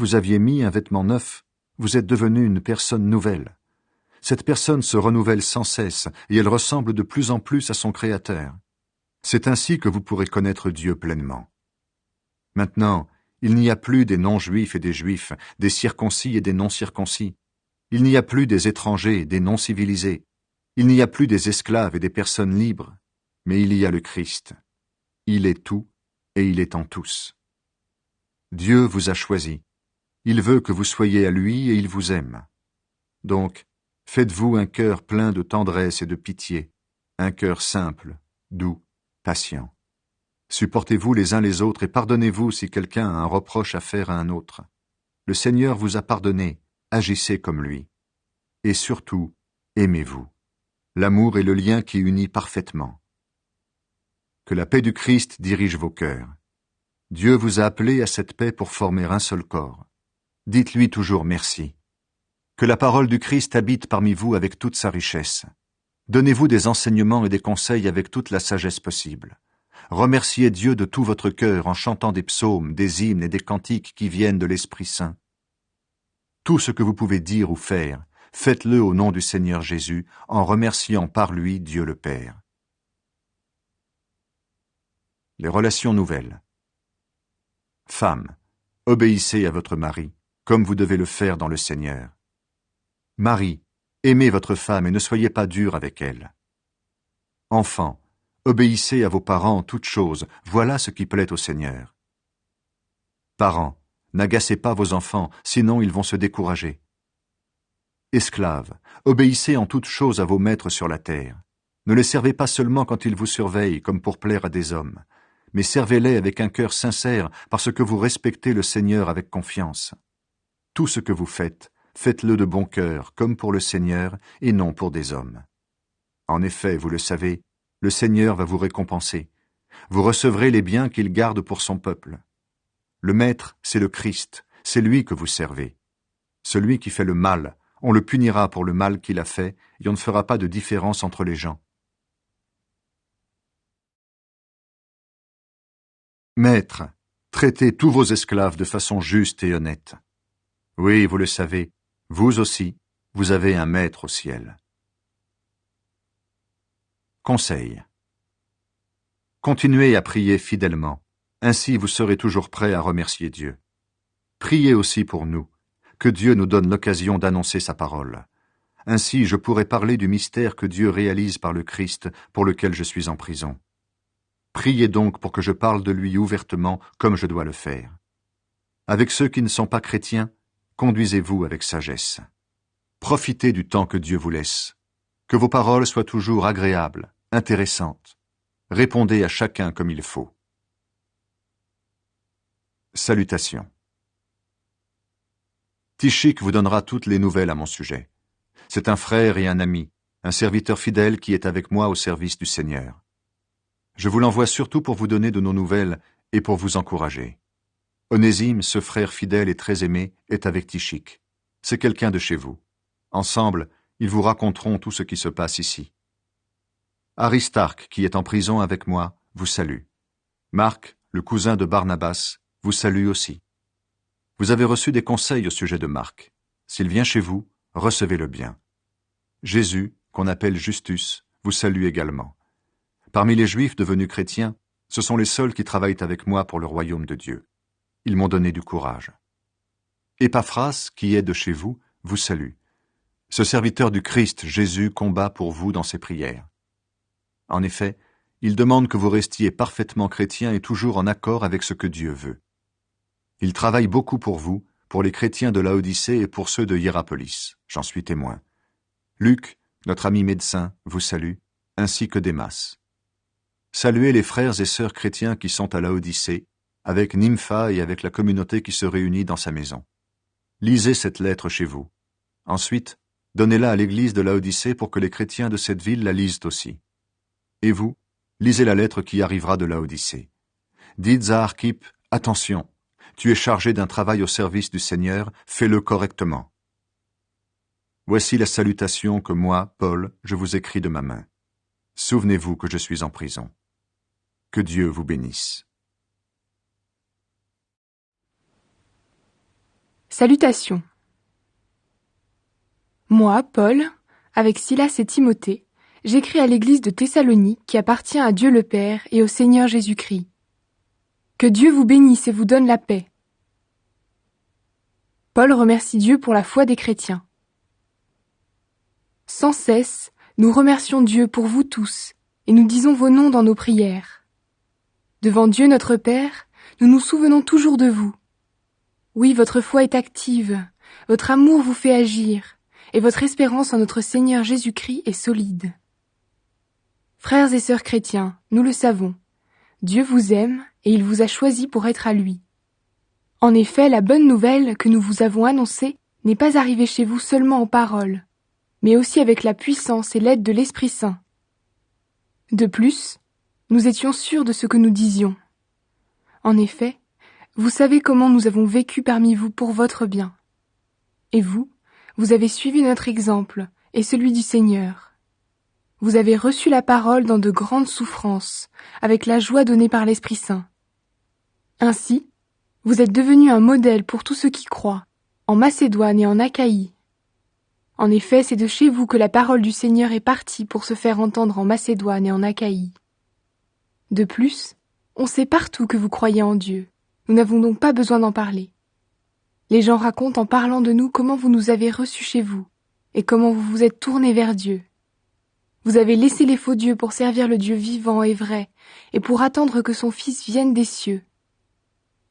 vous aviez mis un vêtement neuf, vous êtes devenu une personne nouvelle. Cette personne se renouvelle sans cesse et elle ressemble de plus en plus à son Créateur. C'est ainsi que vous pourrez connaître Dieu pleinement. Maintenant, il n'y a plus des non-juifs et des juifs, des circoncis et des non-circoncis. Il n'y a plus des étrangers et des non-civilisés. Il n'y a plus des esclaves et des personnes libres. Mais il y a le Christ. Il est tout et il est en tous. Dieu vous a choisi. Il veut que vous soyez à lui et il vous aime. Donc, faites-vous un cœur plein de tendresse et de pitié, un cœur simple, doux, patient. Supportez-vous les uns les autres et pardonnez-vous si quelqu'un a un reproche à faire à un autre. Le Seigneur vous a pardonné, agissez comme lui. Et surtout, aimez-vous. L'amour est le lien qui unit parfaitement. Que la paix du Christ dirige vos cœurs. Dieu vous a appelé à cette paix pour former un seul corps. Dites-lui toujours merci. Que la parole du Christ habite parmi vous avec toute sa richesse. Donnez-vous des enseignements et des conseils avec toute la sagesse possible. Remerciez Dieu de tout votre cœur en chantant des psaumes, des hymnes et des cantiques qui viennent de l'Esprit Saint. Tout ce que vous pouvez dire ou faire, faites-le au nom du Seigneur Jésus, en remerciant par lui Dieu le Père. Les relations nouvelles. Femmes, obéissez à votre mari, comme vous devez le faire dans le Seigneur. Mari, aimez votre femme et ne soyez pas durs avec elle. Enfants, obéissez à vos parents en toutes choses, voilà ce qui plaît au Seigneur. Parents, n'agacez pas vos enfants, sinon ils vont se décourager. Esclaves, obéissez en toutes choses à vos maîtres sur la terre. Ne les servez pas seulement quand ils vous surveillent, comme pour plaire à des hommes, mais servez-les avec un cœur sincère, parce que vous respectez le Seigneur avec confiance. Tout ce que vous faites, faites-le de bon cœur, comme pour le Seigneur, et non pour des hommes. En effet, vous le savez, le Seigneur va vous récompenser. Vous recevrez les biens qu'il garde pour son peuple. Le Maître, c'est le Christ, c'est lui que vous servez. Celui qui fait le mal, on le punira pour le mal qu'il a fait, et on ne fera pas de différence entre les gens. Maître, traitez tous vos esclaves de façon juste et honnête. Oui, vous le savez, vous aussi, vous avez un maître au ciel. Conseil. Continuez à prier fidèlement, ainsi vous serez toujours prêts à remercier Dieu. Priez aussi pour nous, que Dieu nous donne l'occasion d'annoncer sa parole. Ainsi je pourrai parler du mystère que Dieu réalise par le Christ pour lequel je suis en prison. Priez donc pour que je parle de lui ouvertement comme je dois le faire. Avec ceux qui ne sont pas chrétiens, conduisez-vous avec sagesse. Profitez du temps que Dieu vous laisse. Que vos paroles soient toujours agréables, intéressantes. Répondez à chacun comme il faut. Salutations. Tychik vous donnera toutes les nouvelles à mon sujet. C'est un frère et un ami, un serviteur fidèle qui est avec moi au service du Seigneur. Je vous l'envoie surtout pour vous donner de nos nouvelles et pour vous encourager. Onésime, ce frère fidèle et très aimé, est avec Tychik. C'est quelqu'un de chez vous. Ensemble, ils vous raconteront tout ce qui se passe ici. Aristarque, qui est en prison avec moi, vous salue. Marc, le cousin de Barnabas, vous salue aussi. Vous avez reçu des conseils au sujet de Marc. S'il vient chez vous, recevez-le bien. Jésus, qu'on appelle Justus, vous salue également. Parmi les Juifs devenus chrétiens, ce sont les seuls qui travaillent avec moi pour le royaume de Dieu. Ils m'ont donné du courage. Épaphras, qui est de chez vous, vous salue. Ce serviteur du Christ, Jésus, combat pour vous dans ses prières. En effet, il demande que vous restiez parfaitement chrétiens et toujours en accord avec ce que Dieu veut. Il travaille beaucoup pour vous, pour les chrétiens de Laodicée et pour ceux de Hiérapolis. J'en suis témoin. Luc, notre ami médecin, vous salue, ainsi que Démas. Saluez les frères et sœurs chrétiens qui sont à Laodicée, avec Nympha et avec la communauté qui se réunit dans sa maison. Lisez cette lettre chez vous. Ensuite, donnez-la à l'église de Laodicée pour que les chrétiens de cette ville la lisent aussi. Et vous, lisez la lettre qui arrivera de Laodicée. Dites à Archippe, attention, tu es chargé d'un travail au service du Seigneur, fais-le correctement. Voici la salutation que moi, Paul, je vous écris de ma main. Souvenez-vous que je suis en prison. Que Dieu vous bénisse. Salutations. Moi, Paul, avec Silas et Timothée, j'écris à l'église de Thessalonique qui appartient à Dieu le Père et au Seigneur Jésus-Christ. Que Dieu vous bénisse et vous donne la paix. Paul remercie Dieu pour la foi des chrétiens. Sans cesse, nous remercions Dieu pour vous tous et nous disons vos noms dans nos prières. Devant Dieu notre Père, nous nous souvenons toujours de vous. Oui, votre foi est active, votre amour vous fait agir, et votre espérance en notre Seigneur Jésus-Christ est solide. Frères et sœurs chrétiens, nous le savons, Dieu vous aime et il vous a choisi pour être à lui. En effet, la bonne nouvelle que nous vous avons annoncée n'est pas arrivée chez vous seulement en paroles, mais aussi avec la puissance et l'aide de l'Esprit Saint. De plus, nous étions sûrs de ce que nous disions. En effet, vous savez comment nous avons vécu parmi vous pour votre bien. Et vous, vous avez suivi notre exemple et celui du Seigneur. Vous avez reçu la parole dans de grandes souffrances, avec la joie donnée par l'Esprit Saint. Ainsi, vous êtes devenus un modèle pour tous ceux qui croient, en Macédoine et en Achaïe. En effet, c'est de chez vous que la parole du Seigneur est partie pour se faire entendre en Macédoine et en Achaïe. De plus, on sait partout que vous croyez en Dieu. Nous n'avons donc pas besoin d'en parler. Les gens racontent en parlant de nous comment vous nous avez reçus chez vous et comment vous vous êtes tournés vers Dieu. Vous avez laissé les faux dieux pour servir le Dieu vivant et vrai et pour attendre que son Fils vienne des cieux.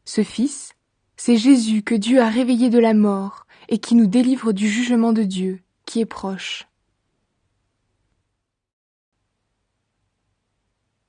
Ce Fils, c'est Jésus que Dieu a réveillé de la mort et qui nous délivre du jugement de Dieu qui est proche.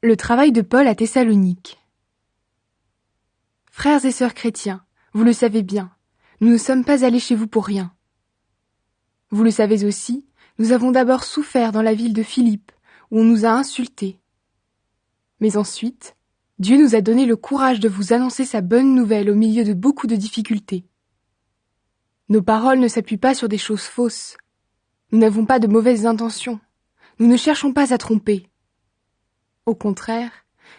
Le travail de Paul à Thessalonique. Frères et sœurs chrétiens, vous le savez bien, nous ne sommes pas allés chez vous pour rien. Vous le savez aussi, nous avons d'abord souffert dans la ville de Philippe, où on nous a insultés. Mais ensuite, Dieu nous a donné le courage de vous annoncer sa bonne nouvelle au milieu de beaucoup de difficultés. Nos paroles ne s'appuient pas sur des choses fausses. Nous n'avons pas de mauvaises intentions. Nous ne cherchons pas à tromper. Au contraire,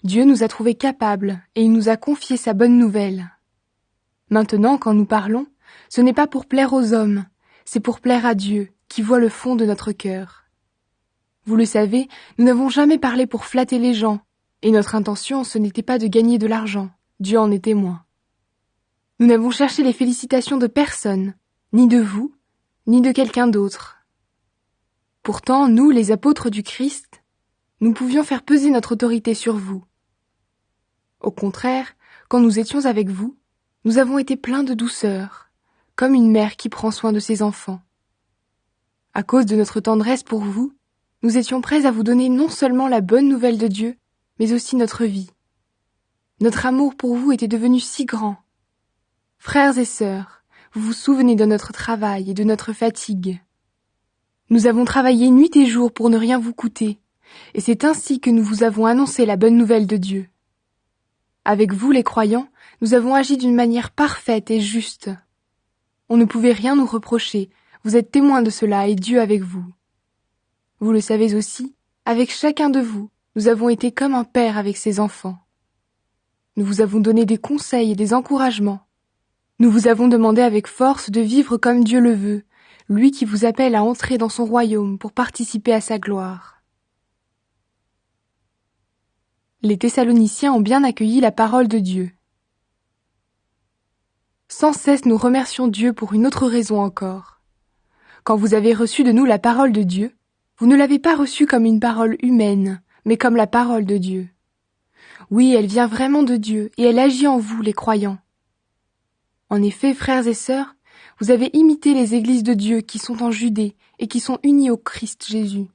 Dieu nous a trouvés capables et il nous a confié sa bonne nouvelle. Maintenant, quand nous parlons, ce n'est pas pour plaire aux hommes, c'est pour plaire à Dieu, qui voit le fond de notre cœur. Vous le savez, nous n'avons jamais parlé pour flatter les gens, et notre intention, ce n'était pas de gagner de l'argent, Dieu en est témoin. Nous n'avons cherché les félicitations de personne, ni de vous, ni de quelqu'un d'autre. Pourtant, nous, les apôtres du Christ, nous pouvions faire peser notre autorité sur vous. Au contraire, quand nous étions avec vous, nous avons été pleins de douceur, comme une mère qui prend soin de ses enfants. À cause de notre tendresse pour vous, nous étions prêts à vous donner non seulement la bonne nouvelle de Dieu, mais aussi notre vie. Notre amour pour vous était devenu si grand. Frères et sœurs, vous vous souvenez de notre travail et de notre fatigue. Nous avons travaillé nuit et jour pour ne rien vous coûter, et c'est ainsi que nous vous avons annoncé la bonne nouvelle de Dieu. Avec vous, les croyants, nous avons agi d'une manière parfaite et juste. On ne pouvait rien nous reprocher, vous êtes témoins de cela et Dieu avec vous. Vous le savez aussi, avec chacun de vous, nous avons été comme un père avec ses enfants. Nous vous avons donné des conseils et des encouragements. Nous vous avons demandé avec force de vivre comme Dieu le veut, lui qui vous appelle à entrer dans son royaume pour participer à sa gloire. Les Thessaloniciens ont bien accueilli la parole de Dieu. Sans cesse nous remercions Dieu pour une autre raison encore. Quand vous avez reçu de nous la parole de Dieu, vous ne l'avez pas reçue comme une parole humaine, mais comme la parole de Dieu. Oui, elle vient vraiment de Dieu et elle agit en vous, les croyants. En effet, frères et sœurs, vous avez imité les églises de Dieu qui sont en Judée et qui sont unies au Christ Jésus.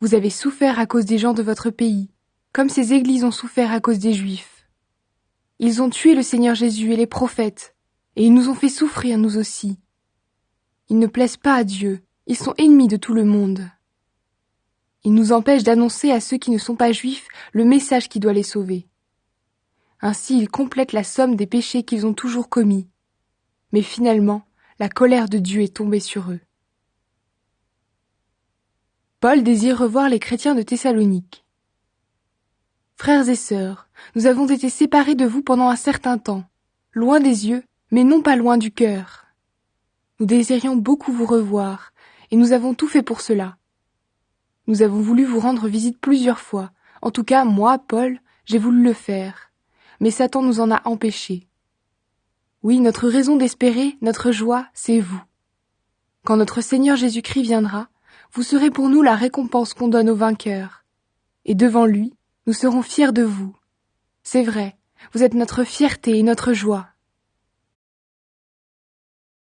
Vous avez souffert à cause des gens de votre pays, comme ces églises ont souffert à cause des Juifs. Ils ont tué le Seigneur Jésus et les prophètes, et ils nous ont fait souffrir nous aussi. Ils ne plaisent pas à Dieu, ils sont ennemis de tout le monde. Ils nous empêchent d'annoncer à ceux qui ne sont pas juifs le message qui doit les sauver. Ainsi, ils complètent la somme des péchés qu'ils ont toujours commis. Mais finalement, la colère de Dieu est tombée sur eux. Paul désire revoir les chrétiens de Thessalonique. Frères et sœurs, nous avons été séparés de vous pendant un certain temps, loin des yeux, mais non pas loin du cœur. Nous désirions beaucoup vous revoir, et nous avons tout fait pour cela. Nous avons voulu vous rendre visite plusieurs fois. En tout cas, moi, Paul, j'ai voulu le faire. Mais Satan nous en a empêchés. Oui, notre raison d'espérer, notre joie, c'est vous. Quand notre Seigneur Jésus-Christ viendra, vous serez pour nous la récompense qu'on donne aux vainqueurs. Et devant lui, nous serons fiers de vous. C'est vrai, vous êtes notre fierté et notre joie.